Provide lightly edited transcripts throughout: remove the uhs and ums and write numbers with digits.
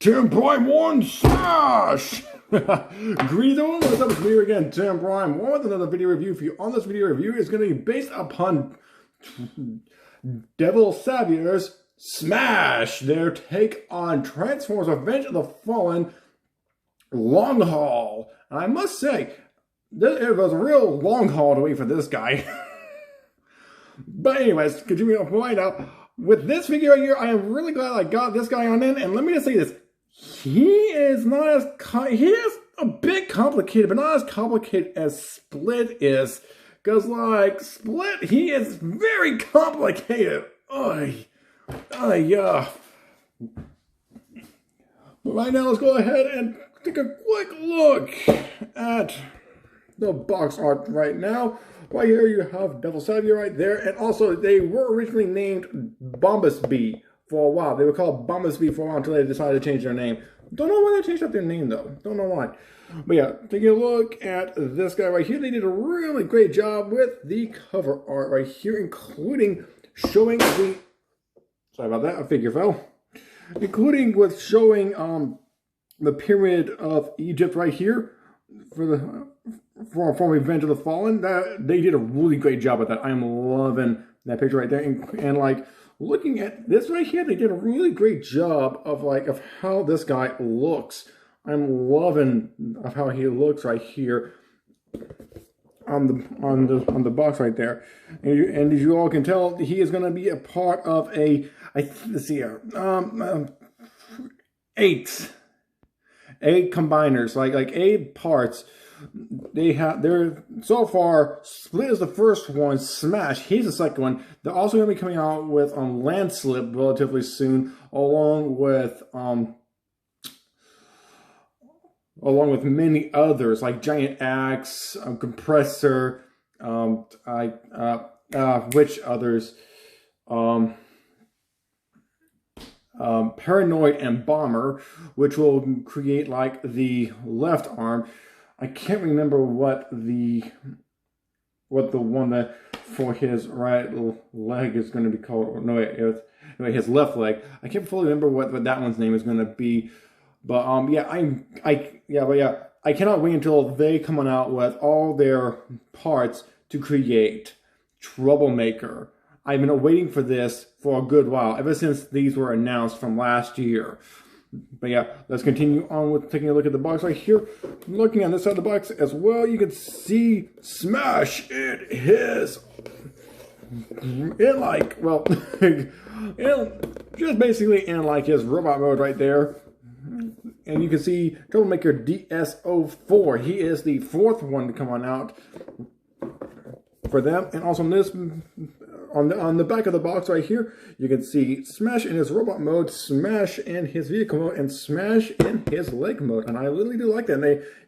10.1 Smash! Greetings, what's up? It's me again, Tim Prime, with another video review for you. On this video review is going to be based upon Devil Saviour's Smash, their take on Transformers Revenge of the Fallen long haul. And I must say, it was a real long haul to wait for this guy. But anyways, continuing on right now, with this figure right here, I am really glad I got this guy on in. And let me just say this. He is not as, he is a bit complicated, but not as complicated as Split is. Because, like, Split, he is very complicated. Yeah. But right now, let's go ahead and take a quick look at the box art right now. Right here, you have Devil Saviour right there. And also, they were originally named Bombus-Bee for a while. They were called Bombus-Bee for a while until they decided to change their name. Don't know why they changed up their name, though. Don't know why. But yeah, taking a look at this guy right here, they did a really great job with the cover art right here, including showing the... Sorry about that, a figure fell. Including with showing the Pyramid of Egypt right here for Revenge of the Fallen. They did a really great job with that. I'm loving that picture right there. And like, looking at this right here, they did a really great job of how this guy looks. I'm loving of how he looks right here on the box right there. And as you all can tell, he is going to be a part of a, let's see here, eight combiners, like 8 parts. They're so far, Split is the first one, Smash, he's the second one. They're also going to be coming out with Landslip relatively soon, along with many others like Giant Axe, Compressor, which others, Paranoid and Bomber, which will create like the left arm. I can't remember what the one that for his right leg is going to be called. No, wait, his left leg. I can't fully remember what that one's name is going to be. But yeah, I cannot wait until they come on out with all their parts to create Troublemaker. I've been waiting for this for a good while, ever since these were announced from last year. But yeah, let's continue on with taking a look at the box right here. Looking on this side of the box as well, you can see Smash just basically in like his robot mode right there. And you can see Troublemaker DS04. He is the 4th one to come on out for them. And also on the back of the box right here, you can see Smash in his robot mode, Smash in his vehicle mode, and Smash in his leg mode. And I literally do like that.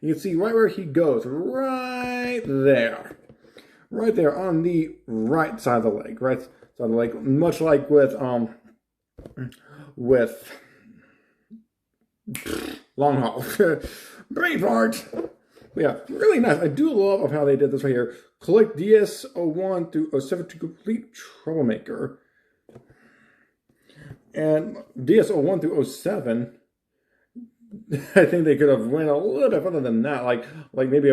You can see right where he goes, right there on the right side of the leg, right side of the leg, much like with Long Haul, Braveheart. Yeah, really nice. I do love how they did this right here. Collect DS01 through 07 to complete Troublemaker. And DS01 through 07, I think they could have went a little bit further than that. Like maybe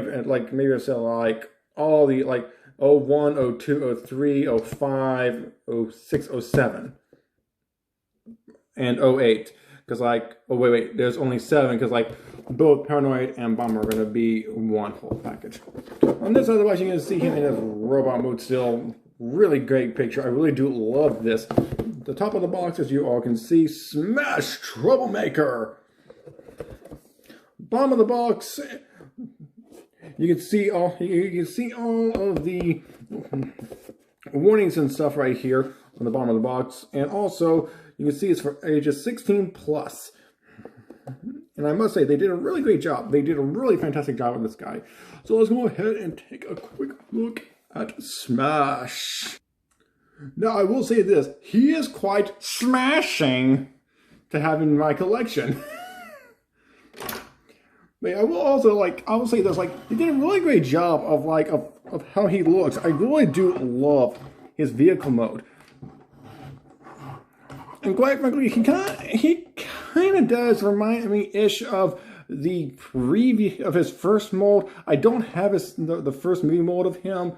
said like all the like 01, 02, 03, 05, 06, 07, and 08. Because like, oh wait, there's only 7, because like both Paranoid and Bomber are going to be one whole package. On this side of the box, you can see him in his robot mode still. Really great picture. I really do love this. The top of the box, as you all can see, Smash Troublemaker. Bottom of the box, you can see all of the warnings and stuff right here on the bottom of the box, and also you can see it's for ages 16 plus. And I must say, they did a really great job. They did a really fantastic job with this guy. So let's go ahead and take a quick look at Smash. Now, I will say this. He is quite smashing to have in my collection. But I will say this, they did a really great job of how he looks. I really do love his vehicle mode. And quite frankly, he kind kind of does remind me-ish of the preview of his first mold. I don't have the first movie mold of him,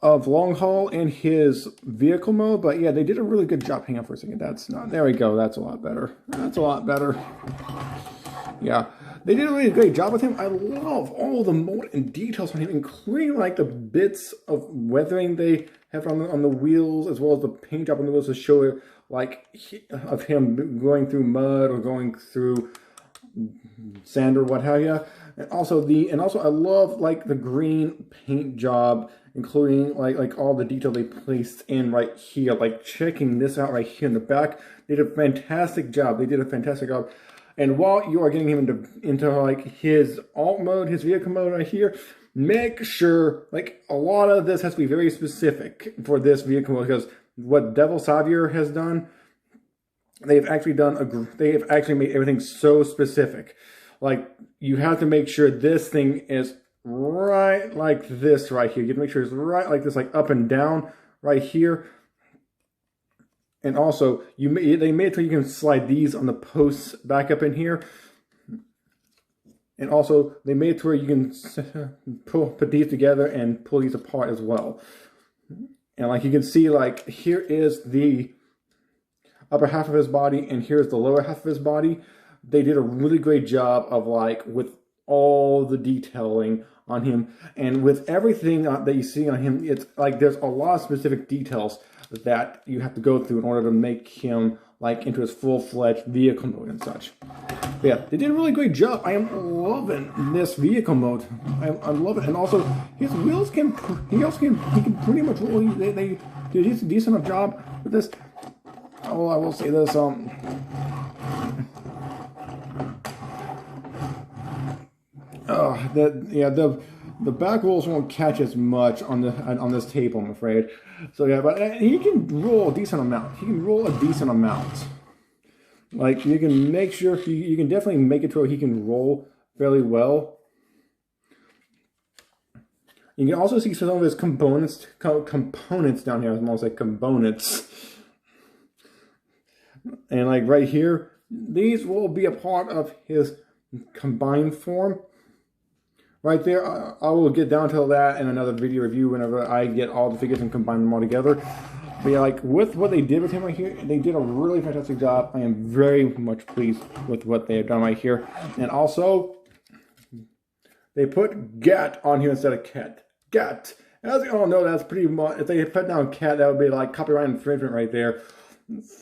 of Long Haul in his vehicle mode, but yeah, they did a really good job. Hang on for a second. That's not, there we go. That's a lot better. That's a lot better. Yeah, they did a really great job with him. I love all the mold and details on him, including like the bits of weathering they have on the wheels, as well as the paint job on the wheels to show like of him going through mud or going through sand or what have you. And also I love like the green paint job, including like all the detail they placed in right here. Like checking this out right here in the back, they did a fantastic job. They did a fantastic job. And while you are getting him into like his alt mode, his vehicle mode right here, make sure like a lot of this has to be very specific for this vehicle mode, because what Saviour has done, they've actually made everything so specific. Like you have to make sure this thing is right like this right here. You have to make sure it's right like this, like up and down right here. And also, they made it so you can slide these on the posts back up in here. And also, they made it to where you can put these together and pull these apart as well. And like you can see, like here is the upper half of his body, and here's the lower half of his body. They did a really great job of like with all the detailing on him, and with everything that you see on him, it's like there's a lot of specific details that you have to go through in order to make him like into his full-fledged vehicle mode and such. But yeah, they did a really great job. I am loving this vehicle mode. I love it. And also his wheels he can pretty much roll. They did a decent enough job with this. Oh, I will say this, the back rolls won't catch as much on this tape, I'm afraid. So yeah, but he can roll a decent amount. He can roll a decent amount. Like you can make sure you can definitely make it to where he can roll fairly well. You can also see some of his components down here. I almost like components. And like right here, these will be a part of his combined form. Right there, I will get down to that in another video review whenever I get all the figures and combine them all together. But yeah, like with what they did with him right here, they did a really fantastic job. I am very much pleased with what they have done right here. And also, they put Gat on here instead of Cat. Gat. As you all know, that's pretty much, if they put down Cat, that would be like copyright infringement right there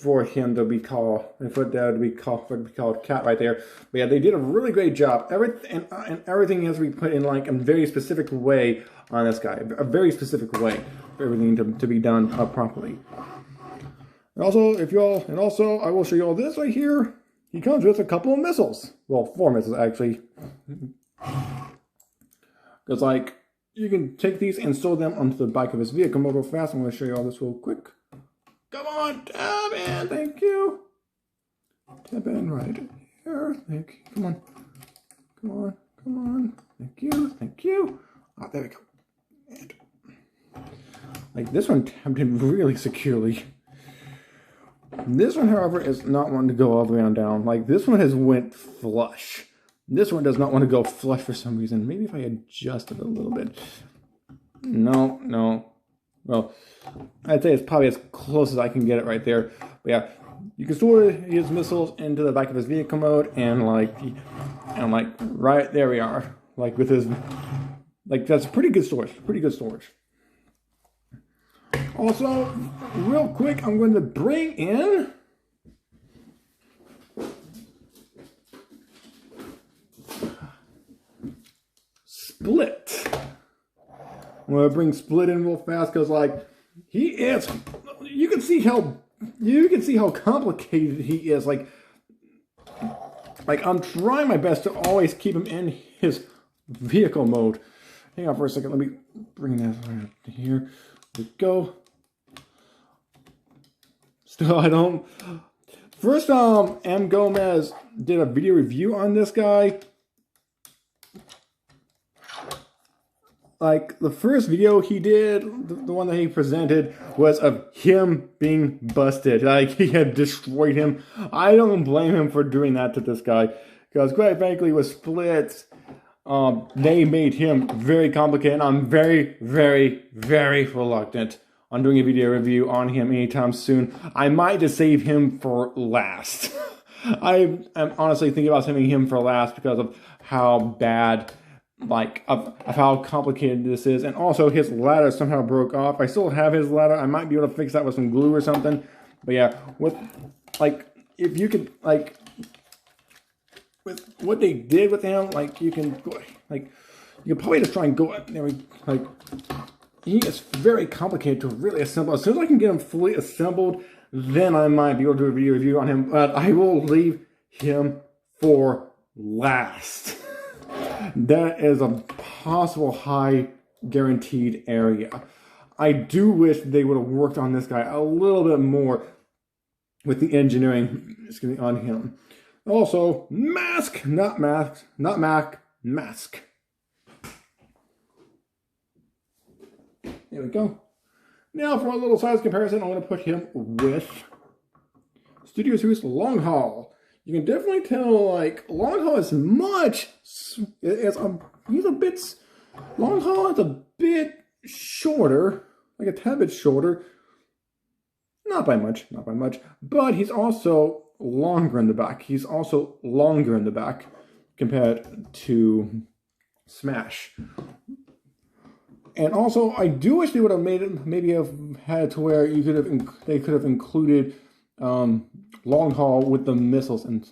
for him to be called, and for that to be called Cat right there. But yeah, they did a really great job. Everything has to be put in like a very specific way on this guy, a very specific way for everything to be done properly. And also, I will show you all this right here. He comes with a couple of missiles. Well, 4 missiles actually. Because like you can take these and stow them onto the back of his vehicle real fast. I'm going to show you all this real quick. Come on, tap in, thank you. Tap in right here, thank you. Come on, come on, come on. Thank you, thank you. Ah, there we go. And like this one tapped in really securely. This one, however, is not one to go all the way on down. Like this one has went flush. This one does not want to go flush for some reason. Maybe if I adjust it a little bit. No. Well, I'd say it's probably as close as I can get it right there. But yeah, you can store his missiles into the back of his vehicle mode, and like right there we are. Like with his, like that's pretty good storage. Pretty good storage. Also, real quick, I'm going to bring in Split. I'm going to bring Split in real fast because, like, he is, you can see how complicated he is. Like I'm trying my best to always keep him in his vehicle mode. Hang on for a second. Let me bring this right here. There we go. Still, I don't. First, M. Gomez did a video review on this guy. like the first video he did, the one that he presented, was of him being busted. Like he had destroyed him. I don't blame him for doing that to this guy, because quite frankly, with splits, they made him very complicated. And I'm very, very, very reluctant on doing a video review on him anytime soon. I might just save him for last. I am honestly thinking about saving him for last because of how bad, like, of how complicated this is. And also, his ladder somehow broke off. I still have his ladder. I might be able to fix that with some glue or something. But yeah, with, like, if you could, like, with what they did with him, like, you can, like, you can probably just try and go up there, like, he is very complicated to really assemble. As soon as I can get him fully assembled, then I might be able to do a video review on him, but I will leave him for last. That is a possible high guaranteed area. I do wish they would have worked on this guy a little bit more with the engineering on him. Also, mask, not mask, not Mac, mask. There we go. Now for a little size comparison, I'm going to put him with Studio Series Long Haul. You can definitely tell, like, Long Haul is much, he's a bit, Long Haul is a bit shorter, like a tad bit shorter. Not by much, but he's also longer in the back. He's also longer in the back compared to Smash. And also, I do wish they would have made it, maybe have had it to where you could have, they could have included Long Haul with the missiles and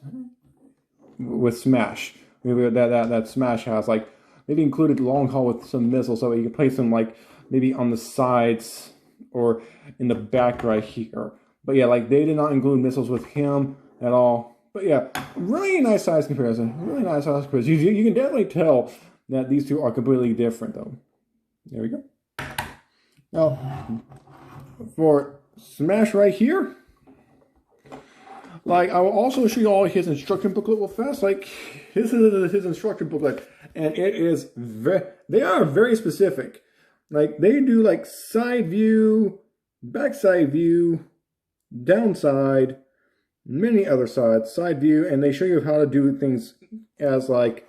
with Smash. Maybe that Smash has, like, maybe included Long Haul with some missiles so that you can place them, like, maybe on the sides or in the back right here. But yeah, like, they did not include missiles with him at all. But yeah, really nice size comparison. Really nice size comparison. You can definitely tell that these two are completely different, though. There we go. Now, for Smash right here, like, I will also show you all his instruction booklet real fast. Like, this is his instruction booklet, and it is they are very specific. Like, they do, like, side view, backside view, downside, many other sides, side view, and they show you how to do things as, like,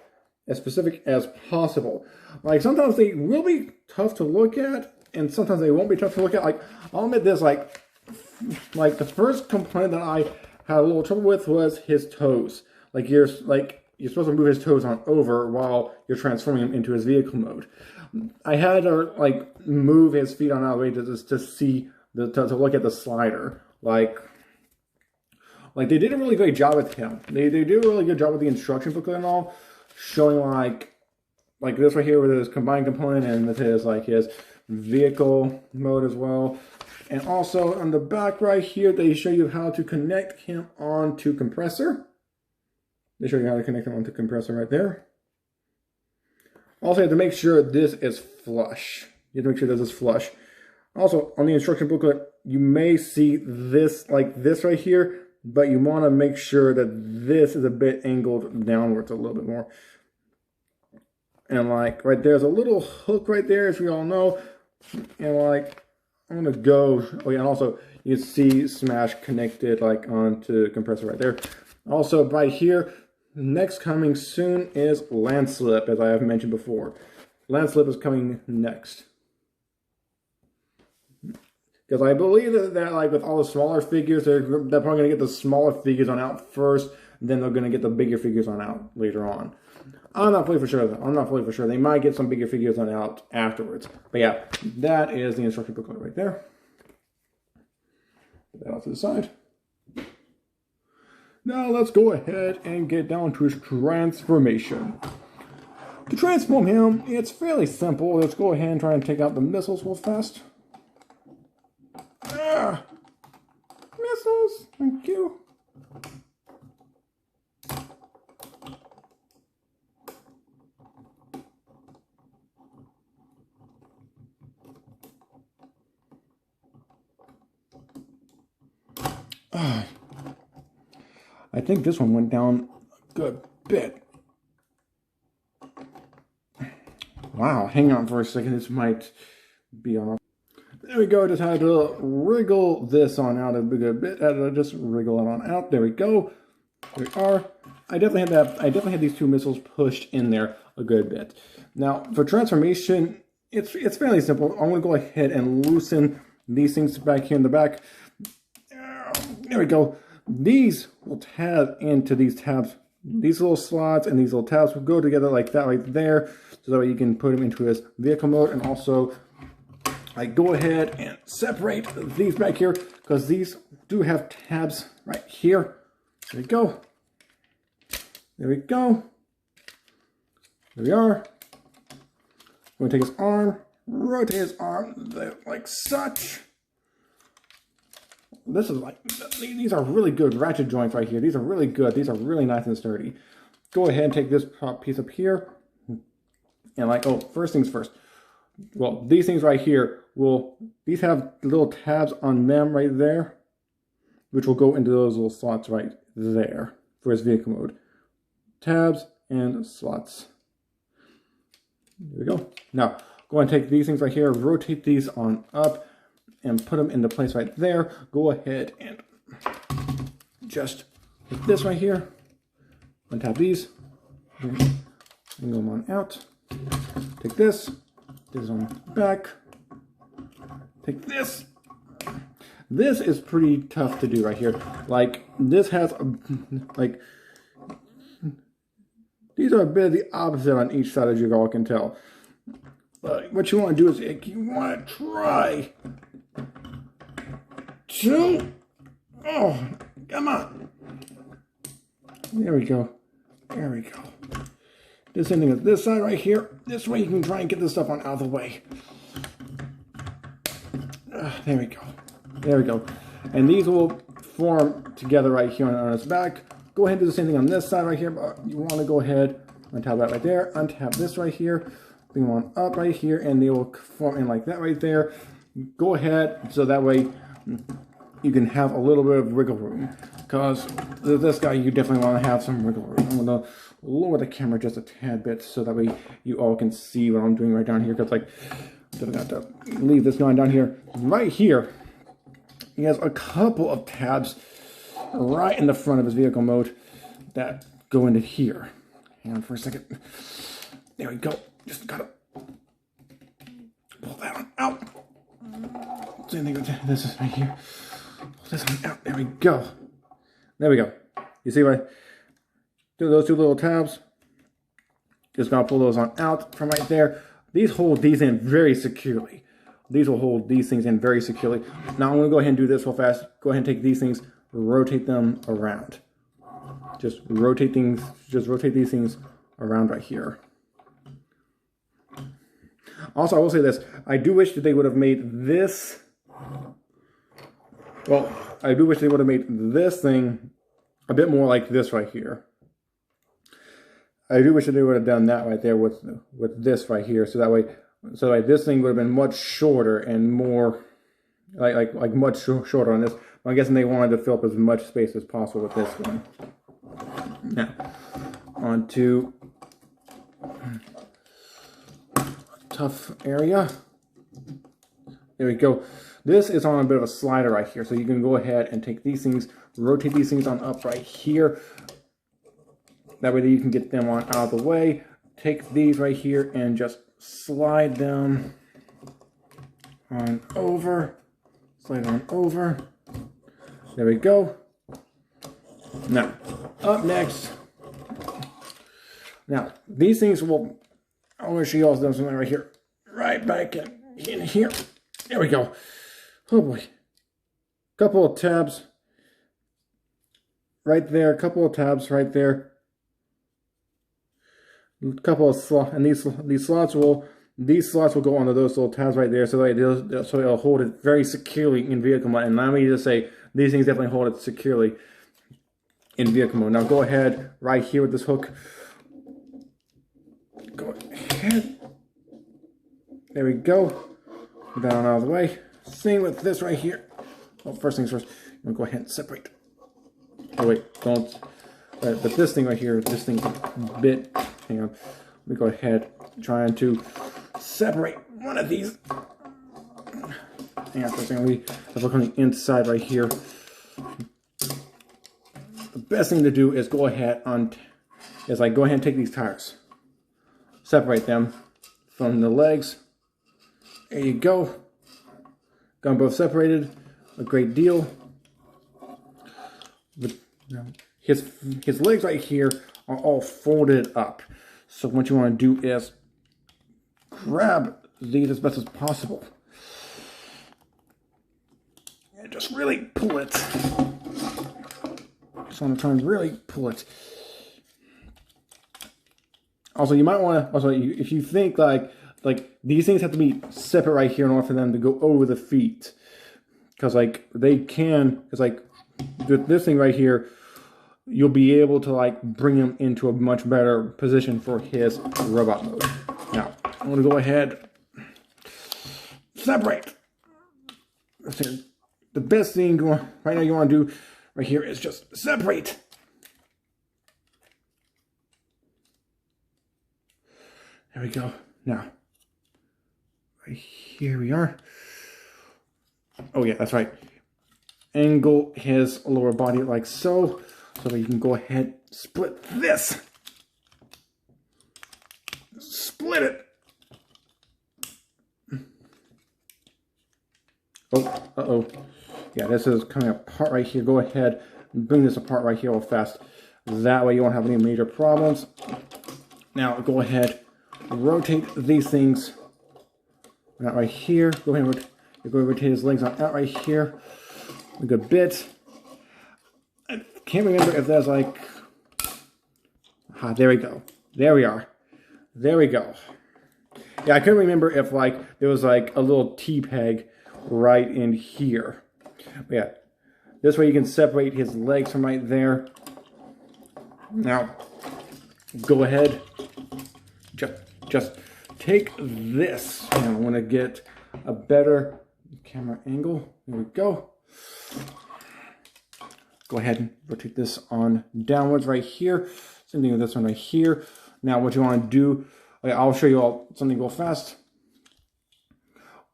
as specific as possible. Like, sometimes they will be tough to look at, and sometimes they won't be tough to look at. Like, I'll admit this, like the first complaint that I had a little trouble with was his toes. Like, you're supposed to move his toes on over while you're transforming him into his vehicle mode. I had to, like, move his feet on out of the way to see, to look at the slider. Like, they did a really great job with him. They did a really good job with the instruction booklet and all, showing, like this right here with his combined component and with his, like, his vehicle mode as well. And also on the back right here, they show you how to connect him onto compressor. They show you how to connect him onto compressor right there. Also, you have to make sure this is flush. You have to make sure this is flush. Also, on the instruction booklet, you may see this, like this right here, but you want to make sure that this is a bit angled downwards a little bit more. And, like, right there's a little hook right there, as we all know. And, like, I'm going to go, oh yeah, and also you see Smash connected, like, onto compressor right there. Also, right here, next coming soon is Landslip, as I have mentioned before. Landslip is coming next. Because I believe that, like, with all the smaller figures, they're probably going to get the smaller figures on out first, then they're going to get the bigger figures on out later on. I'm not fully for sure, though. I'm not fully for sure. They might get some bigger figures on out afterwards. But yeah, that is the instruction booklet right there. Put that off to the side. Now let's go ahead and get down to his transformation. To transform him, it's fairly simple. Let's go ahead and try and take out the missiles real fast. Ah! Missiles! Thank you. I think this one went down a good bit. Wow, hang on for a second. This might be on. There we go. Just had to wriggle this on out a good bit. Had to just wriggle it on out. There we go. There we are. I definitely had these two missiles pushed in there a good bit. Now for transformation, it's fairly simple. I'm going to go ahead and loosen these things back here in the back. There we go. These will tab into these tabs. These little slots and these little tabs will go together like that right there. So that way you can put them into his vehicle mode. And also, I go ahead and separate these back here because these do have tabs right here. There we go. There we go. There we are. I'm going to take his arm, rotate his arm like such. This is like, these are really good ratchet joints right here. These are really good. These are really nice and sturdy. Go ahead and take this piece up here. And like, oh, first things first. Well, these things right here these have little tabs on them right there, which will go into those little slots right there for his vehicle mode. Tabs and slots. There we go. Now, go and take these things right here, rotate these on up, and put them into place right there. Go ahead and just take this right here, untap these, bring them on out. Take this on back. Take this. This is pretty tough to do right here. Like, this has, like, these are a bit of the opposite on each side, as you all can tell. But what you want to do is you want to try to, oh, come on. There we go. There we go. Do the same thing with this side right here. This way you can try and get this stuff on out of the way. There we go. There we go. And these will form together right here on its back. Go ahead and do the same thing on this side right here, but you want to go ahead, untap that right there, untap this right here, bring them on up right here, and they will form in like that right there. Go ahead, so that way you can have a little bit of wiggle room, because this guy, you definitely want to have some wiggle room. I'm going to lower the camera just a tad bit, so that way you all can see what I'm doing right down here, because like, I'm going to have to leave this going down here. Right here, he has a couple of tabs right in the front of his vehicle mode that go into here. Hang on for a second. There we go. Just gotta pull that one out. Same thing with this is right here. Pull this one out. There we go. There we go. You see what? Do those two little tabs. Just gonna pull those on out from right there. These hold these in very securely. These will hold these things in very securely. Now I'm gonna go ahead and do this real fast. Go ahead and take these things, rotate them around. Just rotate these things around right here. Also, I will say this. I do wish that they would have made this. Well, I do wish they would have made this thing a bit more like this right here. I do wish that they would have done that right there with this right here. So that way this thing would have been much shorter and more like much shorter on this. I'm guessing they wanted to fill up as much space as possible with this one. Now, on to tough area. There we go. This is on a bit of a slider right here, so you can go ahead and take these things, rotate these things on up right here. That way you can get them on out of the way. Take these right here and just slide them on over. Slide on over. There we go. Now, up next. Now, these things will, I want to show you all something right here. Right back in here. There we go. Oh boy. Couple of tabs. Right there. Couple of tabs right there. Couple of slots. And these slots will go onto those little tabs right there, so it'll hold it very securely in vehicle mode. And let me just say, these things definitely hold it securely in vehicle mode. Now go ahead right here with this hook. Go ahead. There we go. Put that on out of the way. Same with this right here. Well, first things first, I'm gonna go ahead and separate. Oh wait, don't. But this thing right here, this thing's a bit. Hang on. Let me go ahead, trying to separate one of these. And first thing we look on the inside right here. The best thing to do is go ahead and take these tires, separate them from the legs. There you go. Got them both separated. A great deal. But, his legs right here are all folded up. So what you want to do is grab these as best as possible. And just really pull it. Just want to try and really pull it. Also, you might want to, if you think like these things have to be separate right here in order for them to go over the feet. Because like they can, because like with this thing right here, you'll be able to like bring him into a much better position for his robot mode. Now, I'm going to go ahead, separate. The best thing right now you want to do right here is just separate. There we go. Now, right here we are. Oh yeah, that's right. Angle his lower body like so that you can go ahead, split this. Split it. Oh, uh-oh. Yeah, this is coming apart right here. Go ahead and bring this apart right here real fast. That way you won't have any major problems. Now, go ahead, rotate these things. Out right here. Go ahead and rotate his legs out right here. A good bit. I can't remember if there's like... there we go. There we are. There we go. Yeah, I couldn't remember if like there was like a little T-peg right in here. But yeah, this way you can separate his legs from right there. Now, go ahead. Just take this. And I want to get a better camera angle. There we go. Go ahead and rotate this on downwards right here. Same thing with this one right here. Now what you want to do, I'll show you all something real fast.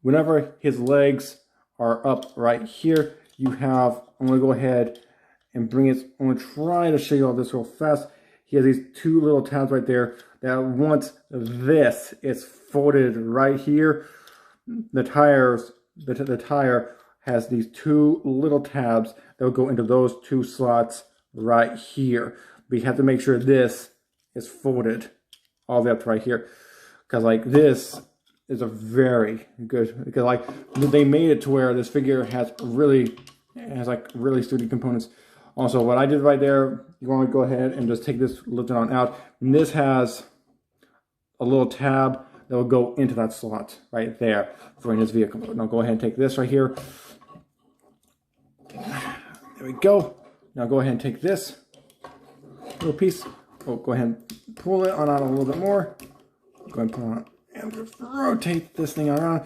Whenever his legs are up right here, I'm going to go ahead and bring it. I'm going to try to show you all this real fast. He has these two little tabs right there that once this is folded right here, the tire has these two little tabs that will go into those two slots right here. But you have to make sure this is folded all the way up to right here. Because like this is a very good, because like they made it to where this figure has really sturdy components. Also, what I did right there, you want to go ahead and just take this, lift it on out. And this has a little tab that will go into that slot right there for in his vehicle mode. Now go ahead and take this right here. There we go. Now go ahead and take this little piece. Oh, go ahead and pull it on out a little bit more. Go ahead and pull it on and just rotate this thing around.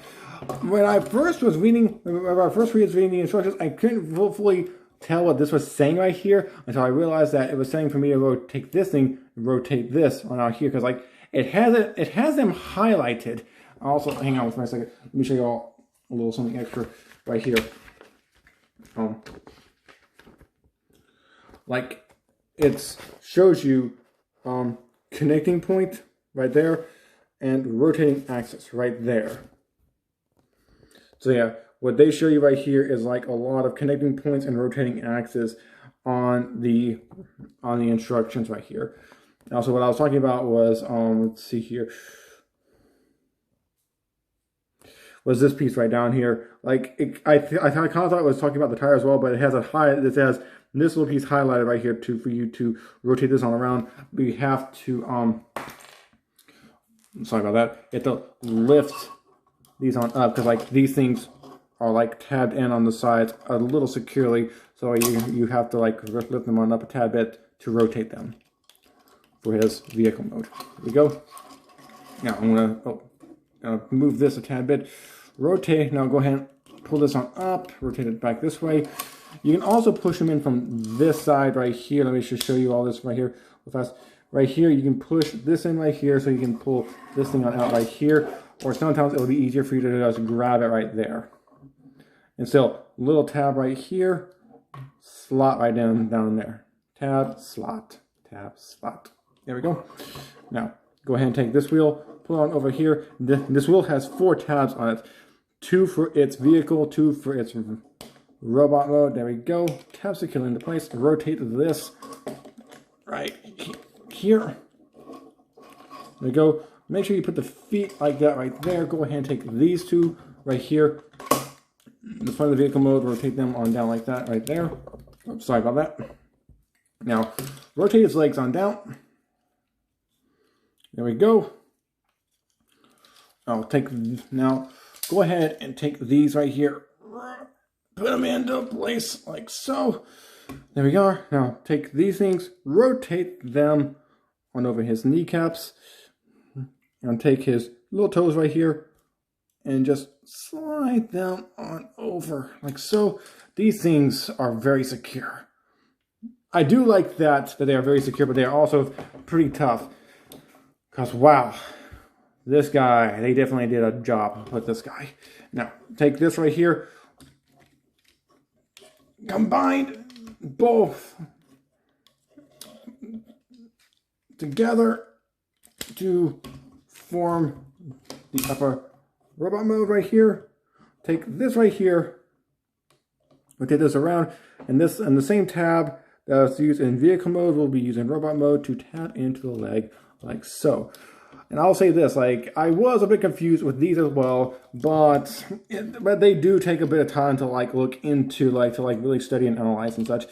When I first was reading, the instructions, I couldn't fully tell what this was saying right here until I realized that it was saying for me to rotate this thing, rotate this on out here, because like it has them highlighted. Also, hang on with me a second. Let me show you all a little something extra right here. Like it shows you connecting point right there and rotating axis right there. So yeah, what they show you right here is like a lot of connecting points and rotating axis on the instructions right here. Also, what I was talking about was let's see here, was this piece right down here. Like I kind of thought it was talking about the tire as well, but it has this little piece highlighted right here for you to rotate this on around. We have to sorry about that. You have to lift these on up because like these things are like tabbed in on the sides a little securely, so you have to like lift them on up a tad bit to rotate them for his vehicle mode. Here we go. Now I'm gonna move this a tad bit, rotate. Now go ahead and pull this on up, rotate it back this way. You can also push them in from this side right here. Let me just show you all this right here real fast. right here, you can push this in right here so you can pull this thing on out right here. Or sometimes it'll be easier for you to just grab it right there. And so, little tab right here, slot right down there. Tab, slot, tab, slot. There we go. Now, go ahead and take this wheel, pull it on over here. This wheel has 4 tabs on it. 2 for its vehicle, 2 for its robot mode. There we go. Tab securely into place. Rotate this right here. There we go. Make sure you put the feet like that right there. Go ahead and take these 2 right here. The front of the vehicle mode, rotate them on down like that right there. Oops, sorry about that. Now, rotate its legs on down. There we go. Now, go ahead and take these right here. Put them into place like so. There we go. Now, take these things, rotate them on over his kneecaps. And take his little toes right here and just slide them on over like so. These things are very secure. I do like that they are very secure, but they are also pretty tough. Because wow, this guy, they definitely did a job with this guy. Now, take this right here. Combine both together to form the upper robot mode right here. Take this right here, rotate this around, and the same tab that's used in vehicle mode will be used in robot mode to tap into the leg like so. And I'll say this, like, I was a bit confused with these as well, but they do take a bit of time to like look into, to really study and analyze and such.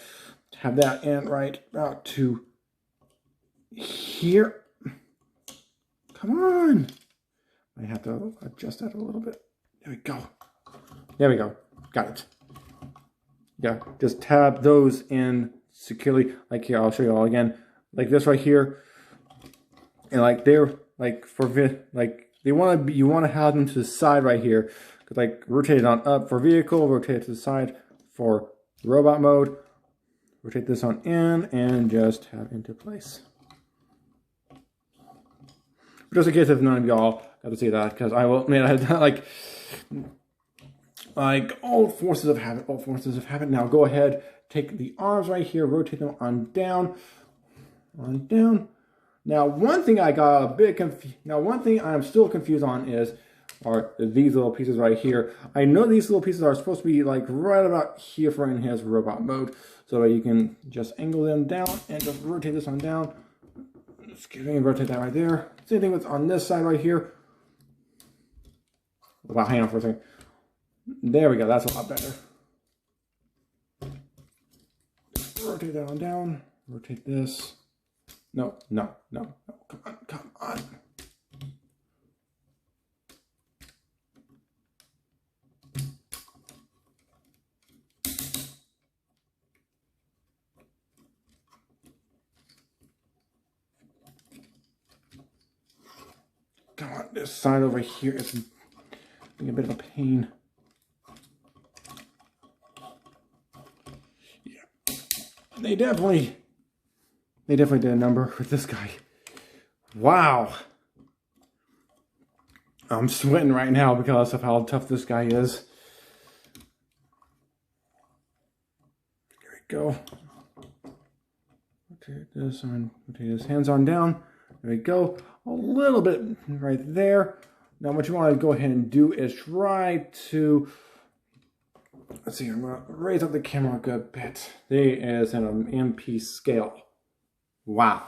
Have that in right about to here. Come on. I have to adjust that a little bit. There we go. There we go. Got it. Yeah, just tab those in securely. Like here, I'll show you all again. Like this right here. And like they're like you want to have them to the side right here. Like rotate it on up for vehicle, rotate it to the side for robot mode. Rotate this on in and just tab into place. Just in case if none of y'all got to see that, because I will admit I like old forces of habit, Now go ahead, take the arms right here, rotate them on down. Now one thing I got a bit confused. Now one thing I'm still confused on are these little pieces right here. I know these little pieces are supposed to be like right about here for in his robot mode, so that you can just angle them down and just rotate this on down. Excuse me, rotate that right there. Same thing with on this side right here. Wow, hang on for a second. There we go, that's a lot better. Rotate that on down. Rotate this. No. Come on. Come on, this side over here is being a bit of a pain. Yeah, they definitely did a number with this guy. Wow, I'm sweating right now because of how tough this guy is. Here we go. Rotate this on. Rotate his hands on down. There we go. A little bit right there. Now what you want to go ahead and do is try to, let's see, I'm going to raise up the camera a good bit. There is an MP scale. Wow.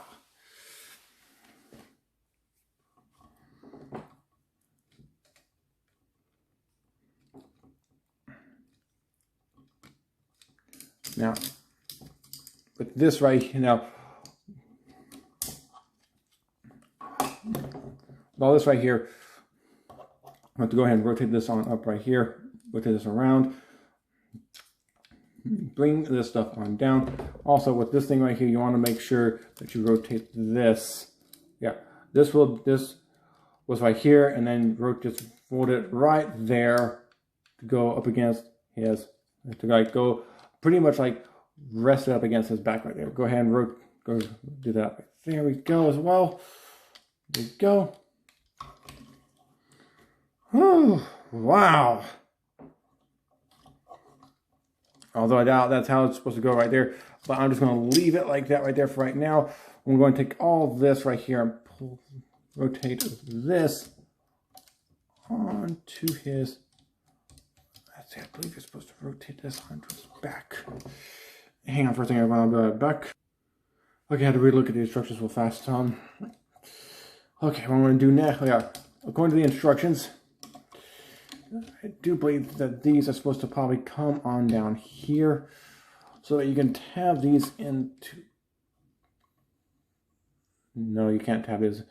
Now, with this right here, all this right here, I have to go ahead and rotate this on up right here, rotate this around, bring this stuff on down. Also with this thing right here, you want to make sure that you rotate this. Yeah, this was right here, and then just fold it right there to go up against his, to like go pretty much like rest it up against his back right there. Go ahead and go do that. There we go as well. There we go. Oh, wow. Although I doubt that's how it's supposed to go right there. But I'm just going to leave it like that right there for right now. I'm going to take all this right here and rotate this onto his... Let's see, I believe you're supposed to rotate this onto his back. Hang on for a second, I'll be right back. Okay, I had to relook at the instructions real fast. Okay, what I'm going to do now, according to the instructions, I do believe that these are supposed to probably come on down here so that you can tab these into... No, you can't tab these.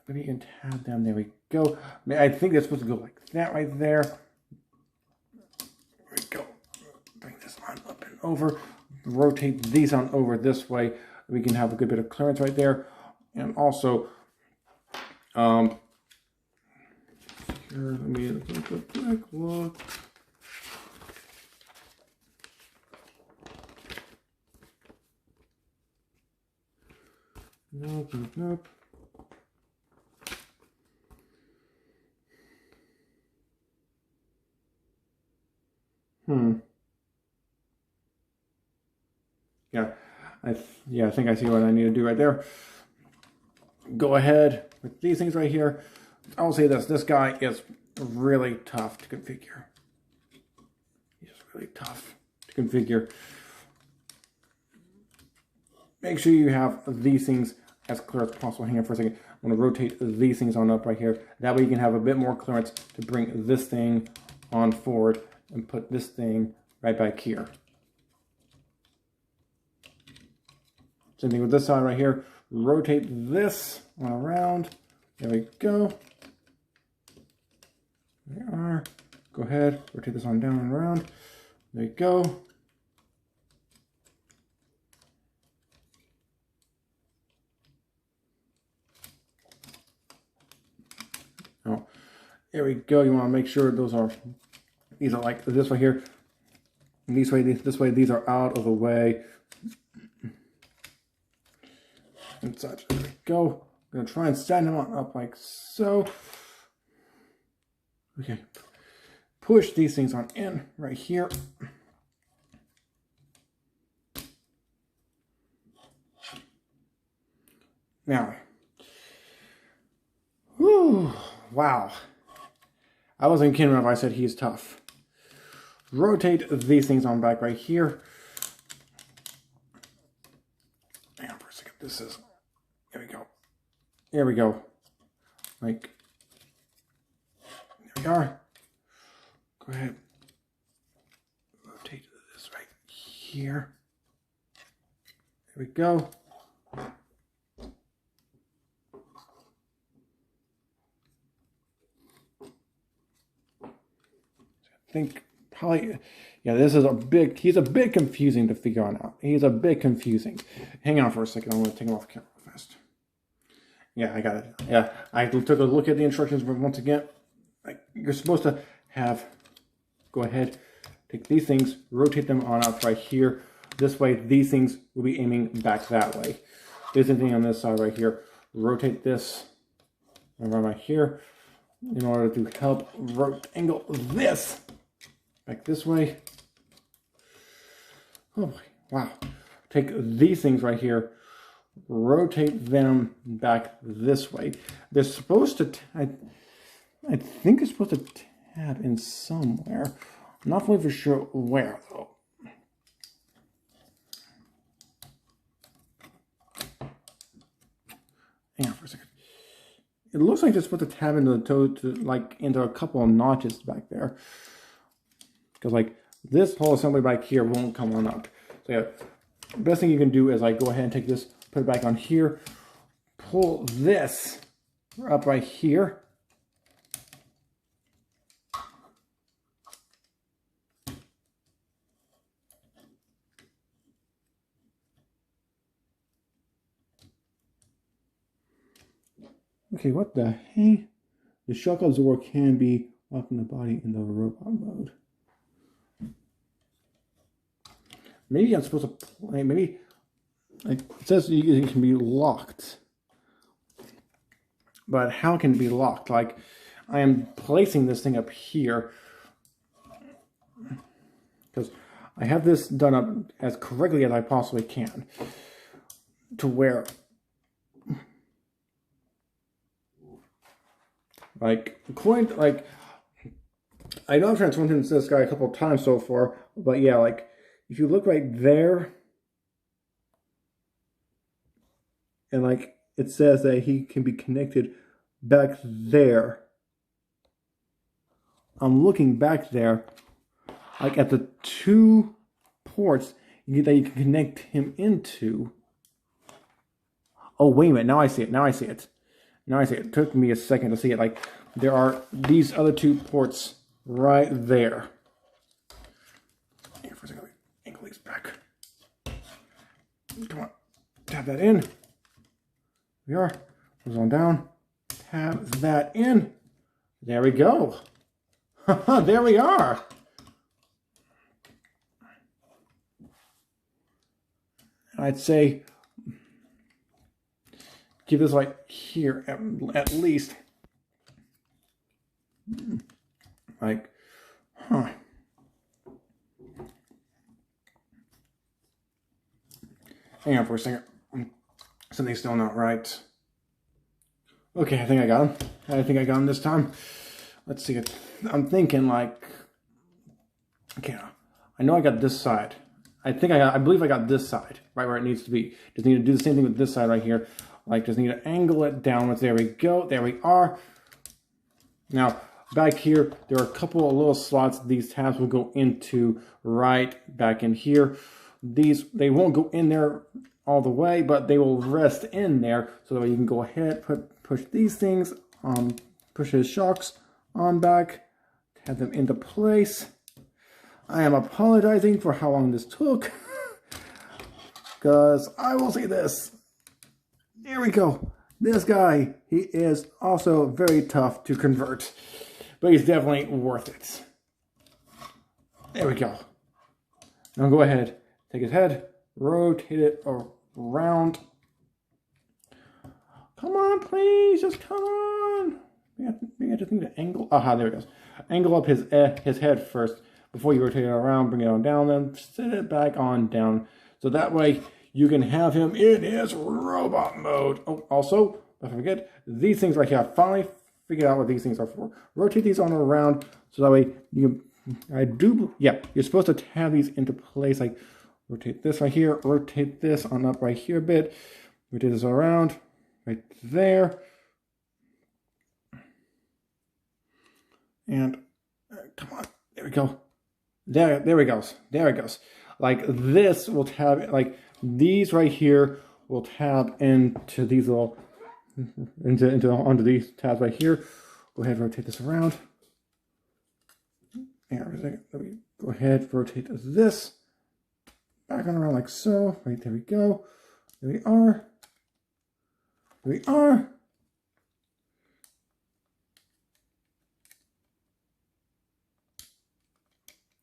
Maybe you can tab them. There we go. I think they're supposed to go like that right there. There we go. Bring this on up and over. Rotate these on over this way. We can have a good bit of clearance right there. And also, here, let me take a quick look. Nope, nope, nope. Yeah, I think I see what I need to do right there. Go ahead with these things right here. I'll say this guy is really tough to configure. He's really tough to configure. Make sure you have these things as clear as possible. Hang on for a second. I'm going to rotate these things on up right here. That way you can have a bit more clearance to bring this thing on forward and put this thing right back here. Same thing with this side right here. Rotate this one around. There we go. There we are. Go ahead, rotate this on down and around. There you go. Oh, there we go. You want to make sure these are like this right here. And this way these are out of the way. And such. There we go. I'm going to try and stand them on up like so. Okay. Push these things on in right here. Now. Whew, wow. I wasn't kidding if I said he's tough. Rotate these things on back right here. Hang on for a second. This is... There we go. There we go. Like, there we are. Go ahead. Rotate this right here. There we go. I think probably, yeah, this is he's a bit confusing to figure out. He's a bit confusing. Hang on for a second. I'm going to take him off camera fast. Yeah, I got it. Yeah, I took a look at the instructions once again. You're supposed to have, go ahead, take these things, rotate them on up right here. This way, these things will be aiming back that way. There's anything on this side right here. Rotate this around right here in order to help angle this back this way. Oh boy, wow. Take these things right here, rotate them back this way. They're supposed to, I think it's supposed to tab in somewhere. I'm not fully for sure where though. Hang on for a second. It looks like it's supposed to tab into the toe into a couple of notches back there. Because like this whole assembly back here won't come on up. So yeah, the best thing you can do is like go ahead and take this, put it back on here, pull this up right here. Okay, what the heck? The shock absorber can be locking the body in the robot mode. Maybe I'm supposed to play, maybe It says it can be locked. But how can it be locked? Like, I am placing this thing up here because I have this done up as correctly as I possibly can to where, like, I know I've transformed into this guy a couple of times so far, but yeah, like, if you look right there, and like, it says that he can be connected back there. I'm looking back there, like at the 2 ports that you can connect him into. Oh, wait a minute. Now I see it. Now I see it. Now I see it. It took me a second to see it. Like, there are these other 2 ports right there. Here for a second. Angle these back. Come on. Tap that in. We are. Goes on down. Tap that in. There we go. There we are. I'd say give this like here at least. Like, huh. Hang on for a second. Something's still not right. Okay, I think I got him. I think I got him this time. Let's see. I'm thinking like, okay, I know I got this side. I believe I got this side right where it needs to be. Just need to do the same thing with this side right here. Like, just need to angle it downwards. There we go. There we are. Now, back here, there are a couple of little slots these tabs will go into right back in here. They won't go in there all the way, but they will rest in there. So that way you can go ahead, push these things, push his shocks on back, have them into place. I am apologizing for how long this took, because I will say this. There we go. This guy, he is also very tough to convert, but he's definitely worth it. There we go. Now go ahead, take his head, rotate it around. Come on, please, just come on. We just need to angle. Aha, there it goes. Angle up his head first before you rotate it around. Bring it on down, then sit it back on down. So that way you can have him in his robot mode. Oh, also, don't forget these things right here. I finally figured out what these things are for. Rotate these on around so that way you're supposed to tab these into place. Like, rotate this right here, rotate this on up right here a bit, rotate this around right there. And come on, there we go. There it goes. There it goes. Like, this will tab, like these right here will tab into these little, onto these tabs right here. Go ahead and rotate this around. And let me go ahead, rotate this back on around like so. Right, there we go. There we are. There we are.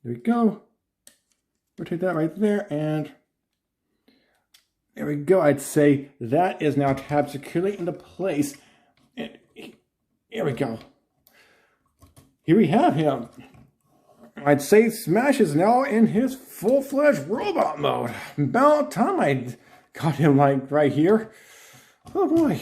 There we go. Rotate that right there, and there we go. I'd say that is now tabbed securely into place. And here we go. Here we have him. I'd say Smash is now in his full-fledged robot mode. About time I got him like right here. Oh boy.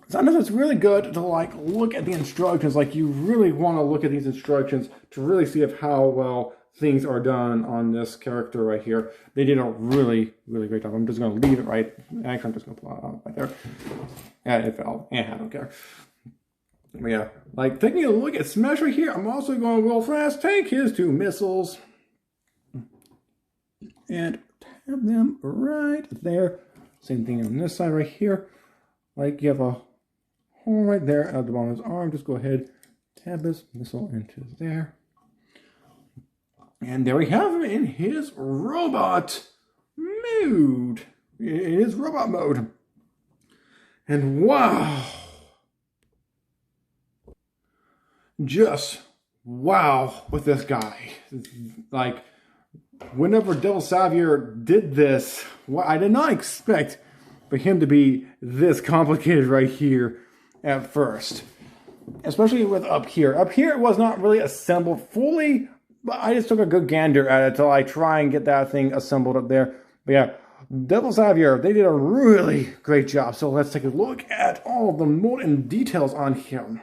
Sometimes it's really good to like look at the instructions. Like, you really want to look at these instructions to really see if how well things are done on this character right here. They did a really, really great job. I'm just going to leave it right. Actually, I'm just going to pull it out right there. Yeah, it fell. Yeah, I don't care. But yeah, like taking a look at Smash right here, I'm also going to real fast take his 2 missiles and tab them right there. Same thing on this side right here. Like, you have a hole right there at the bottom of his arm. Just go ahead, tab this missile into there. And there we have him in his robot mode. In his robot mode. And wow. Just wow with this guy. Like, whenever Devil Saviour did this, well, I did not expect for him to be this complicated right here at first. Especially with up here. Up here it was not really assembled fully, but I just took a good gander at it till I try and get that thing assembled up there. But yeah, Devil Saviour, they did a really great job. So let's take a look at all the mold and details on him.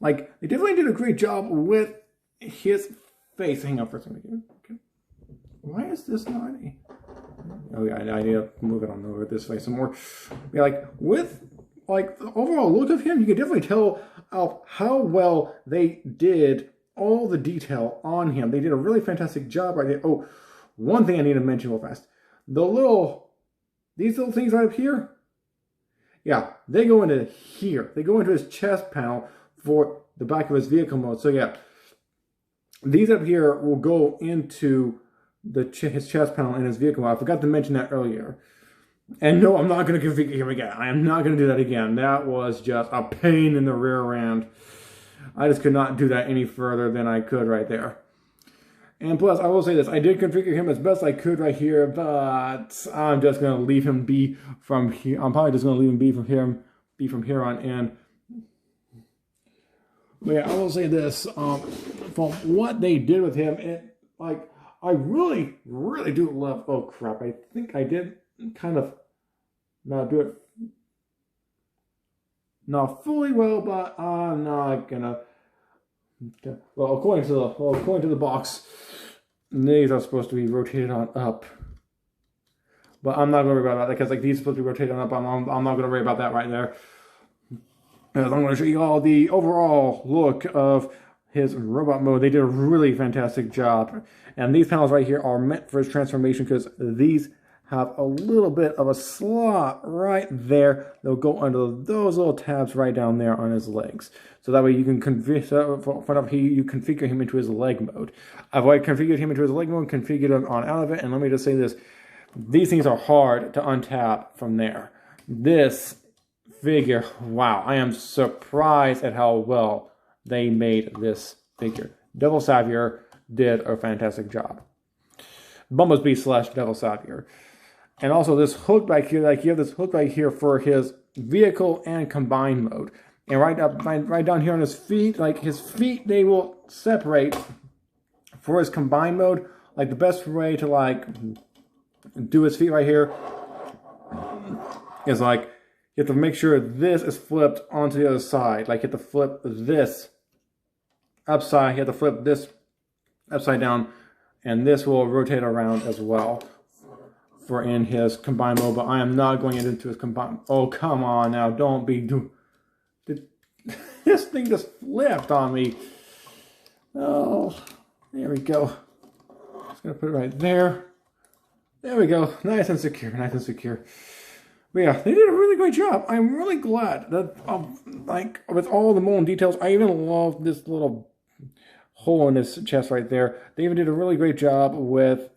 Like, they definitely did a great job with his face. Hang on for a second. Okay. Why is this not a... Oh yeah, I need to move it on over this way some more. Yeah, like, with... like, the overall look of him, you can definitely tell how well they did all the detail on him. They did a really fantastic job right there. Oh, one thing I need to mention real fast. These little things right up here, yeah, they go into here. They go into his chest panel for the back of his vehicle mode. So yeah, these up here will go into his chest panel in his vehicle mode. I forgot to mention that earlier. And no, I'm not going to configure him again. I am not going to do that again. That was just a pain in the rear end. I just could not do that any further than I could right there. And plus, I will say this. I did configure him as best I could right here, but I'm just going to leave him be from here. I'm probably just going to leave him be from here on in. But yeah, I will say this. From what they did with him, I really, really do love... Oh, crap. I think I did kind of not do it not fully well, but I'm not gonna. Well, according to the box, these are supposed to be rotated on up, but I'm not gonna worry about that because like these are supposed to be rotated on up. I'm not gonna worry about that right there. Because I'm gonna show you all the overall look of his robot mode. They did a really fantastic job, and these panels right here are meant for his transformation because these have a little bit of a slot right there. They'll go under those little tabs right down there on his legs. So that way you can configure him into his leg mode. I've already configured him into his leg mode, configured him on out of it, and let me just say this. These things are hard to untap from there. This figure, wow, I am surprised at how well they made this figure. Devil Saviour did a fantastic job. Bumblebee / Devil Saviour. And also this hook back here, like you have this hook right here for his vehicle and combined mode. And right down here on his feet, like his feet, they will separate for his combined mode. Like the best way to like do his feet right here is like you have to make sure this is flipped onto the other side. Like you have to flip this upside, you have to flip this upside down, and this will rotate around as well for in his combined mode, but I am not going into his combined. Oh, come on now, don't be this thing just flipped on me. Oh, there we go. Just gonna put it right there. There we go. Nice and secure, nice and secure. But yeah, they did a really great job. I'm really glad that, like, with all the mold details, I even love this little hole in his chest right there. They even did a really great job with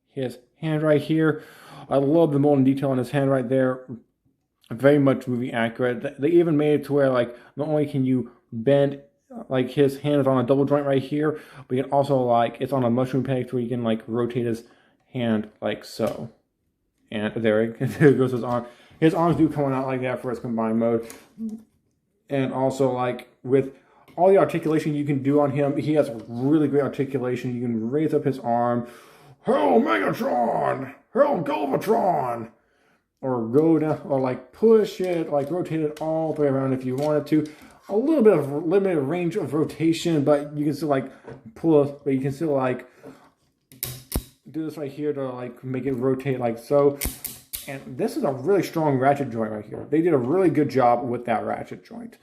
his hand right here. I love the mold and detail on his hand right there. Very much movie accurate. They even made it to where like not only can you bend like his hand is on a double joint right here, but you can also like it's on a mushroom peg where you can like rotate his hand like so. And there goes his arm. His arms do come out like that for his combined mode. And also like with all the articulation you can do on him, he has really great articulation. You can raise up his arm. Hell Megatron! Hell Galvatron! Or go down, or like push it, like rotate it all the way around if you wanted to. A little bit of limited range of rotation, but you can still like pull it, but you can still like do this right here to like make it rotate like so. And this is a really strong ratchet joint right here. They did a really good job with that ratchet joint.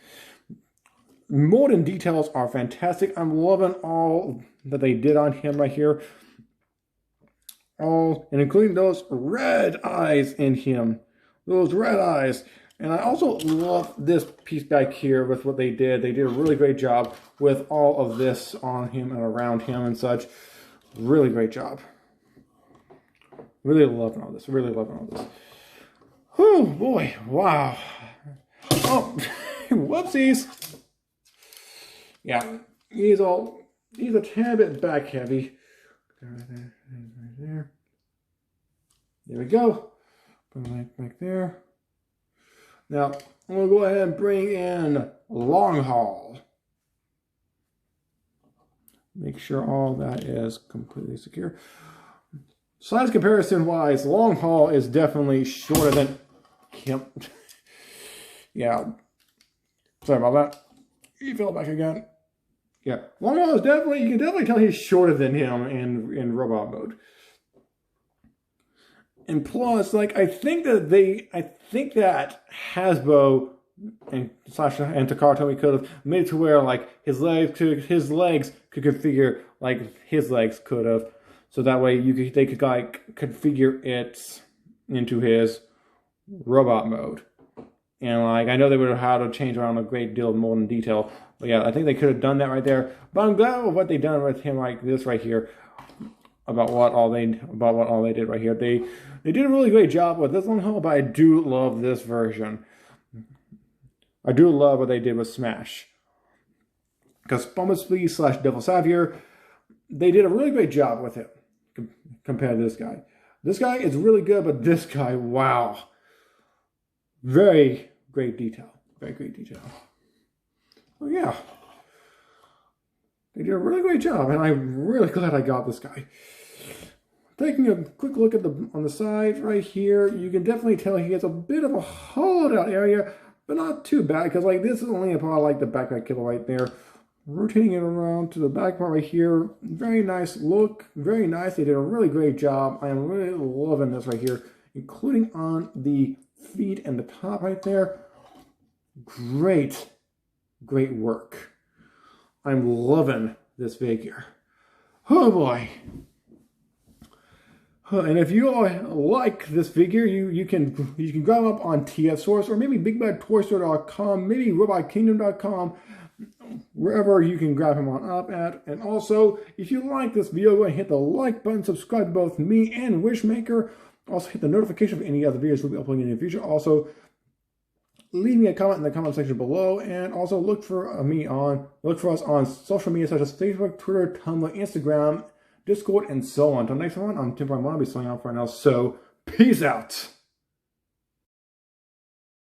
Mold and details are fantastic. I'm loving all that they did on him right here. All, and including those red eyes in him. Those red eyes. And I also love this piece back here with what they did. They did a really great job with all of this on him and around him and such. Really great job. Really loving all this. Really loving all this. Oh boy. Wow. Oh, whoopsies. Yeah, he's a tad bit back heavy. Right there. Right there. There we go. Put it back there. Now, I'm going to go ahead and bring in long haul. Make sure all that is completely secure. Size comparison wise, long haul is definitely shorter than him. Yeah. Sorry about that. You fell back again. Yeah. Long haul is definitely, you can definitely tell he's shorter than him in robot mode. And plus, like, I think that Hasbro and Takara Tomy could have made it to where, like, his legs could configure like his legs could have, so that way they could like configure it into his robot mode. And like, I know they would have had to change around a great deal more in detail, but yeah, I think they could have done that right there. But I'm glad with what they done with him like this right here. About what all they did right here. They did a really great job with this long haul, but I do love this version. I do love what they did with Smash. Because Bumblebee / Devil Saviour, they did a really great job with it compared to this guy. This guy is really good, but this guy, wow. Very great detail. Very great detail. Well, yeah. They did a really great job, and I'm really glad I got this guy. Taking a quick look at on the side right here, you can definitely tell he has a bit of a hollowed out area, but not too bad, because like this is only about like the backpack killer right there. Rotating it around to the back part right here, very nice look, very nice. They did a really great job. I am really loving this right here, including on the feet and the top right there. Great work. I'm loving this figure. Oh boy. And if you all like this figure, you can grab them up on TF Source or maybe BigBadToyStore.com, maybe RobotKingdom.com, wherever you can grab him on up at. And also, if you like this video, go ahead and hit the like button, subscribe to both me and Wishmaker. Also, hit the notification of any other videos we'll be uploading in the future. Also, leave me a comment in the comment section below, and also look for us on social media such as Facebook, Twitter, Tumblr, Instagram, Discord, and so on. Until next one, I'm Tim Brown. I'll be signing off right now. So, peace out.